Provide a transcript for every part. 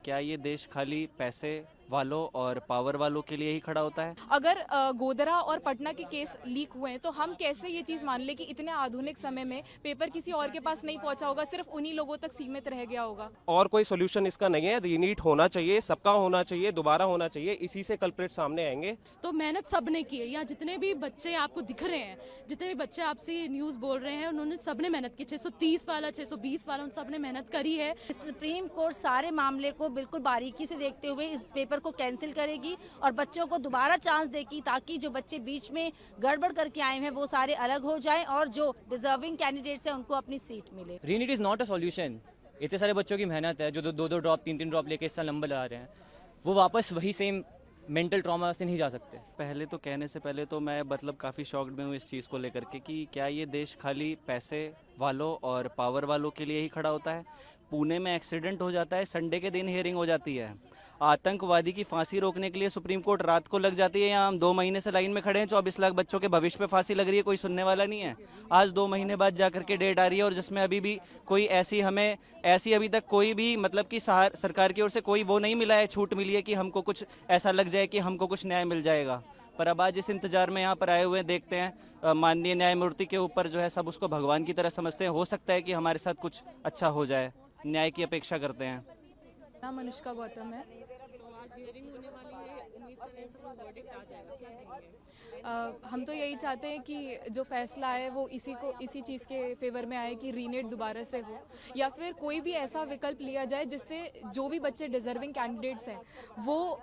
क्या ये देश खाली पैसे वालों और पावर वालों के लिए ही खड़ा होता है? अगर गोधरा और पटना के केस लीक हुए हैं तो हम कैसे ये चीज़ मान लें कि इतने आधुनिक समय में पेपर किसी और के पास नहीं पहुंचा होगा, सिर्फ उन्हीं लोगों तक सीमित रह गया होगा। और कोई सोल्यूशन इसका नहीं है। रीनीट होना चाहिए, सबका होना चाहिए, दोबारा होना चाहिए, इसी से कल्प्रिट सामने आएंगे। तो मेहनत सब ने की है। यहाँ जितने भी बच्चे आपको दिख रहे हैं, जितने भी बच्चे आपसे न्यूज़ बोल रहे हैं, उन्होंने सबने मेहनत की। 630 वाला, 620 वाला, उन सब ने मेहनत करी है। सुप्रीम कोर्ट सारे मामले को बिल्कुल बारीकी से देखते हुए इस पेपर को कैंसिल करेगी और बच्चों को दोबारा चांस देगी, ताकि जो बच्चे बीच में गड़बड़ करके आए हैं वो सारे अलग हो जाएं और जो डिजर्विंग कैंडिडेट्स हैं उनको अपनी सीट मिले। रीनीट इज़ नॉट अ सॉल्यूशन। इतने सारे बच्चों की मेहनत है जो दो दो ड्रॉप, तीन ड्रॉप लेके इस साल नंबर ला रहे हैं, वो वापस वही सेम मेंटल ट्रॉमा से नहीं जा सकते। पहले तो कहने से पहले तो मैं मतलब काफ़ी शॉक्ड में हूँ इस चीज़ को लेकर के कि क्या ये देश खाली पैसे वालों और पावर वालों के लिए ही खड़ा होता है? पुणे में एक्सीडेंट हो जाता है, संडे के दिन हियरिंग हो जाती है। आतंकवादी की फांसी रोकने के लिए सुप्रीम कोर्ट रात को लग जाती है। यहाँ हम 2 महीने से लाइन में खड़े हैं, 24 लाख बच्चों के भविष्य पे फांसी लग रही है, कोई सुनने वाला नहीं है। आज 2 महीने बाद जाकर के डेट आ रही है और जिसमें अभी भी कोई ऐसी अभी तक कोई भी मतलब कि सरकार की ओर से कोई वो नहीं मिला है, छूट मिली है कि हमको कुछ ऐसा लग जाए कि हमको कुछ न्याय मिल जाएगा। पर अब आज इस इंतजार में यहाँ पर आए हुए देखते हैं माननीय न्यायमूर्ति के ऊपर जो है सब उसको भगवान की तरह समझते हैं। हो सकता है कि हमारे साथ कुछ अच्छा हो जाए, न्याय की अपेक्षा करते हैं। नाम अनुष्का गौतम है। हम तो यही चाहते हैं कि जो फैसला आए वो इसी चीज़ के फेवर में आए कि रीनेट दोबारा से हो, या फिर कोई भी ऐसा विकल्प लिया जाए जिससे जो भी बच्चे डिजर्विंग कैंडिडेट्स हैं वो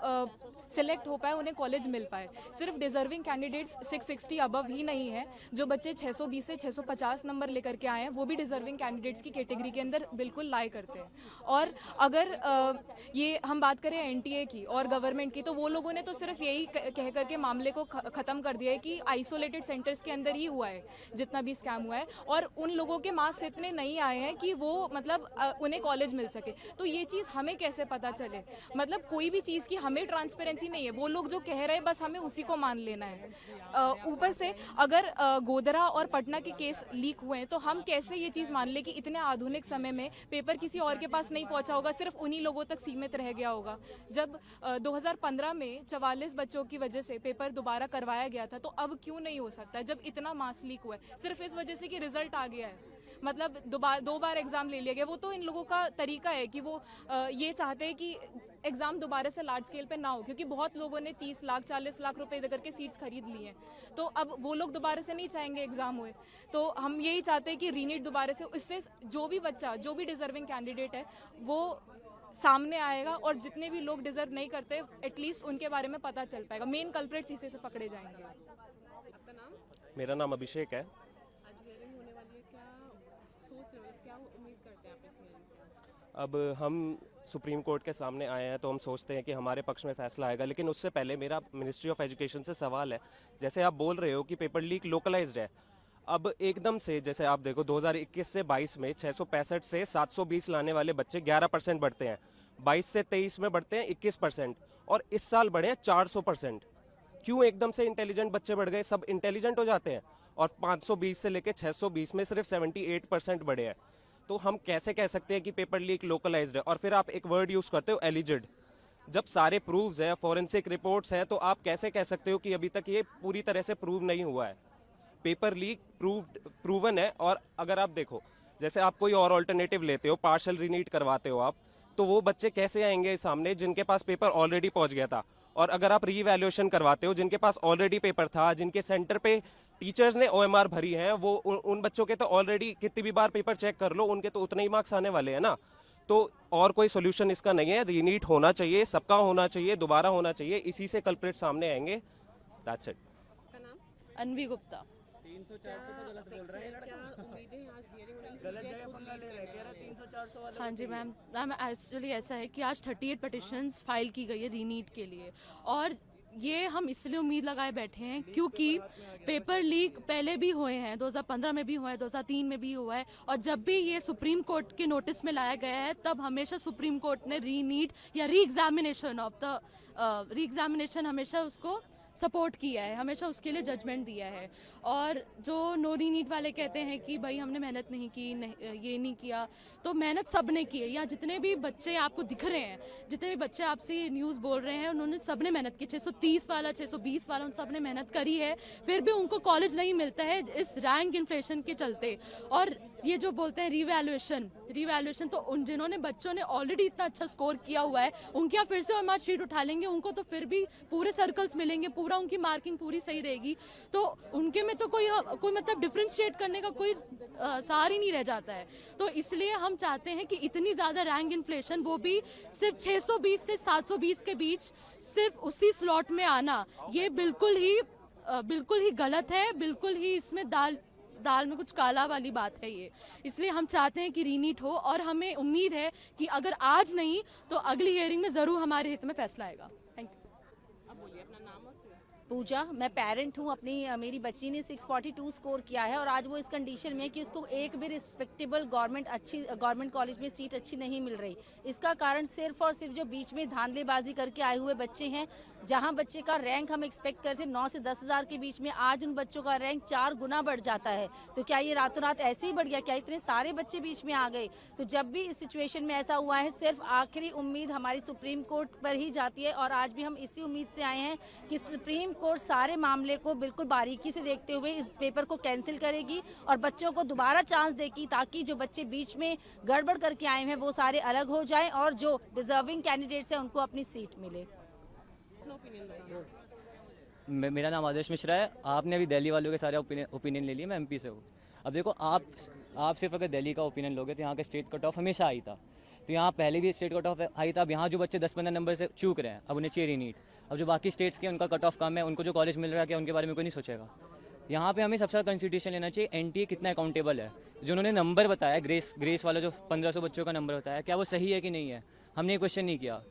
सिलेक्ट हो पाए, उन्हें कॉलेज मिल पाए। सिर्फ डिजर्विंग कैंडिडेट्स 660 अबव ही नहीं है, जो बच्चे 620 से 650 नंबर लेकर के आए हैं वो भी डिजर्विंग कैंडिडेट्स की कैटेगरी के अंदर बिल्कुल लाई करते हैं। और अगर ये हम बात करें एनटीए की और गवर्नमेंट की, तो वो लोगों ने तो सिर्फ यही कह करके मामले को ख़त्म कर दिया है कि आइसोलेटेड सेंटर्स के अंदर ही हुआ है जितना भी स्कैम हुआ है, और उन लोगों के मार्क्स इतने नहीं आए हैं कि वो मतलब उन्हें कॉलेज मिल सके। तो ये चीज़ हमें कैसे पता चले? मतलब कोई भी चीज़ की हमें ट्रांसपेरेंसी नहीं है, वो लोग जो कह रहे हैं बस हमें उसी को मान लेना है। ऊपर से अगर गोधरा और पटना के केस लीक हुए हैं तो हम कैसे ये चीज़ मान लें कि इतने आधुनिक समय में पेपर किसी और के पास नहीं पहुंचा होगा, सिर्फ उन्हीं लोगों तक सीमित रह गया होगा। जब 2015 में 44 बच्चों की वजह से पेपर दोबारा करवाया गया था, तो अब क्यों नहीं हो सकता है जब इतना मास लीक हुआ है? सिर्फ इस वजह से कि रिजल्ट आ गया है, मतलब दो बार एग्जाम ले लिया गया। वो तो इन लोगों का तरीका है कि वो ये चाहते हैं कि एग्जाम दोबारा से लार्ज स्केल पे ना हो, क्योंकि बहुत लोगों ने 30 लाख 40 लाख रुपए दे करके सीट्स खरीद ली हैं, तो अब वो लोग दोबारा से नहीं चाहेंगे एग्जाम हुए। तो हम यही चाहते हैं कि रीनीट दोबारा से, इससे जो भी बच्चा, जो भी डिजर्विंग कैंडिडेट है वो सामने आएगा, और जितने भी लोग डिजर्व नहीं करते एटलीस्ट उनके बारे में पता चल पाएगा। मेन कल्प्रिट्स इसी से पकड़े जाएंगे। मेरा नाम अभिषेक है। अब हम सुप्रीम कोर्ट के सामने आए हैं तो हम सोचते हैं कि हमारे पक्ष में फैसला आएगा, लेकिन उससे पहले मेरा मिनिस्ट्री ऑफ एजुकेशन से सवाल है। जैसे आप बोल रहे हो कि पेपर लीक लोकलाइज्ड है, अब एकदम से जैसे आप देखो 2021 से 22 में 665 से 720 लाने वाले बच्चे 11% बढ़ते हैं, 22 से 23 में बढ़ते हैं 21%, और इस साल बढ़े हैं 400%। क्यों एकदम से इंटेलिजेंट बच्चे बढ़ गए? सब इंटेलिजेंट हो जाते हैं, और 520 से लेकर 620 में सिर्फ 78% बढ़े हैं। तो हम कैसे कह सकते हैं कि पेपर लीक लोकलाइज्ड है? और फिर आप एक वर्ड यूज करते हो एलिजिड। जब सारे प्रूव्स हैं, फॉरेंसिक रिपोर्ट्स हैं, तो आप कैसे कह सकते हो कि अभी तक ये पूरी तरह से प्रूव नहीं हुआ है? पेपर लीक प्रूवन है। और अगर आप देखो, जैसे आप कोई और ऑल्टरनेटिव लेते हो, पार्शियल रीनीट करवाते हो आप, तो वो बच्चे कैसे आएंगे सामने जिनके पास पेपर ऑलरेडी पहुंच गया था? और अगर आप रीवैल्यूएशन करवाते हो जिनके पास ऑलरेडी पेपर था, जिनके सेंटर पे टीचर्स ने ओएमआर भरी है, वो उन बच्चों के तो ऑलरेडी कितनी भी बार पेपर चेक कर लो, उनके तो उतने ही मार्क्स आने वाले हैं ना। तो और कोई सोल्यूशन इसका नहीं है। रीनीट होना चाहिए, सबका होना चाहिए, दोबारा होना चाहिए, इसी से कल्प्रिट सामने आएंगे। That's it. अनवी गुप्ता। 300-400 तो गलत बोल रहे हैं। हाँ जी मैम, एक्चुअली ऐसा है कि आज 38 पिटिशंस फाइल की गई है रीनीट के लिए, और ये हम इसलिए उम्मीद लगाए बैठे हैं क्योंकि पेपर लीक पहले भी हुए हैं, 2015 में भी हुआ है, 2003 में भी हुआ है, और जब भी ये सुप्रीम कोर्ट के नोटिस में लाया गया है तब हमेशा सुप्रीम कोर्ट ने रीनीट या री एग्जामिनेशन हमेशा उसको सपोर्ट किया है, हमेशा उसके लिए जजमेंट दिया है। और जो नो रीनीट वाले कहते हैं कि भाई हमने मेहनत नहीं की, ये नहीं किया, तो मेहनत सब ने की है। यहाँ जितने भी बच्चे आपको दिख रहे हैं, जितने भी बच्चे आपसे न्यूज़ बोल रहे हैं, उन्होंने सब ने मेहनत की। 630 वाला, 620 वाला, उन सब ने मेहनत करी है, फिर भी उनको कॉलेज नहीं मिलता है इस रैंक इन्फ्लेशन के चलते। और ये जो बोलते हैं रिवैल्यूएशन, तो उन जिन्होंने बच्चों ने ऑलरेडी इतना अच्छा स्कोर किया हुआ है, उनके यहाँ फिर से मार्क शीट उठा लेंगे, उनको तो फिर भी पूरे सर्कल्स मिलेंगे, पूरा उनकी मार्किंग पूरी सही रहेगी, तो उनके में तो कोई मतलब डिफरेंशिएट करने का कोई सार ही नहीं रह जाता है। तो इसलिए हम चाहते हैं कि इतनी ज़्यादा रैंक इन्फ्लेशन, वो भी सिर्फ 620 से 720 के बीच, सिर्फ उसी स्लॉट में आना, ये बिल्कुल ही गलत है, बिल्कुल ही इसमें दाल में कुछ काला वाली बात है ये। इसलिए हम चाहते हैं कि रीनीट हो, और हमें उम्मीद है कि अगर आज नहीं तो अगली हियरिंग में ज़रूर हमारे हित में फैसला आएगा। Thank you. पूजा, मैं पेरेंट हूँ, मेरी बच्ची ने 642 स्कोर किया है और आज वो इस कंडीशन में है कि उसको एक भी रिस्पेक्टेबल गवर्नमेंट कॉलेज में सीट अच्छी नहीं मिल रही। इसका कारण सिर्फ और सिर्फ जो बीच में धांधलेबाजी करके आए हुए बच्चे हैं। जहां बच्चे का रैंक हम एक्सपेक्ट करते थे 9 से 10 हज़ार के बीच में, आज उन बच्चों का रैंक 4 गुना बढ़ जाता है। तो क्या ये रातों रात ऐसे ही बढ़ गया? क्या इतने सारे बच्चे बीच में आ गए? तो जब भी इस सिचुएशन में ऐसा हुआ है, सिर्फ आखिरी उम्मीद हमारी सुप्रीम कोर्ट पर ही जाती है, और आज भी हम इसी उम्मीद से आए हैं कि सुप्रीम कोर्ट सारे मामले को बिल्कुल बारीकी से देखते हुए इस पेपर को कैंसिल करेगी और बच्चों को दोबारा चांस देगी, ताकि जो बच्चे बीच में गड़बड़ करके आए हैं वो सारे अलग हो जाएं और जो डिजर्विंग कैंडिडेट्स हैं उनको अपनी सीट मिले। मेरा नाम आदर्श मिश्रा है। आपने अभी दिल्ली वालों के सारे ओपिनियन ले लिए, मैं एमपी से हूँ। अब देखो, आप सिर्फ अगर दिल्ली का ओपिनियन लोगे तो यहाँ का स्टेट कट ऑफ हमेशा आई था, तो यहाँ पहले भी स्टेट कट ऑफ आई था। अब यहाँ जो बच्चे 10-15 नंबर से चूक रहे हैं, अब उन्हें चाहिए रीनीट। अब जो बाकी स्टेट्स के उनका कट ऑफ कम है, उनको जो कॉलेज मिल रहा है, क्या उनके बारे में कोई नहीं सोचेगा? यहाँ पे हमें सबसे ज़्यादा कंसिडरेशन लेना चाहिए एनटीए कितना अकाउंटेबल है। जो उन्होंने नंबर बताया, ग्रेस वाला जो 1500 बच्चों का नंबर बताया, क्या वो सही है कि नहीं है, हमने ये क्वेश्चन नहीं किया।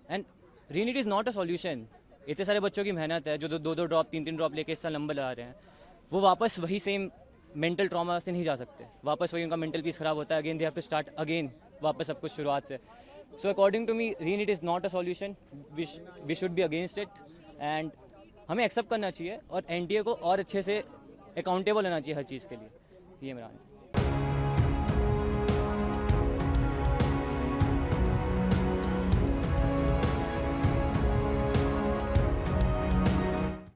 And रीनीट is not a solution. इतने सारे बच्चों की मेहनत है, जो 2-2 ड्रॉप 3-3 ड्रॉप लेके इस साल नंबर ला रहे हैं, वो वापस वही सेम मेंटल ट्रॉमा से नहीं जा सकते। वापस वही उनका मेंटल पीस खराब होता है, again they have to start again, वापस सब कुछ शुरुआत से। So according to me reNEET is not a solution, we should be against it, and हमें एक्सेप्ट करना चाहिए और एनटीए को और अच्छे से अकाउंटेबल होना चाहिए हर चीज़ के लिए। ये मेरा आंसर।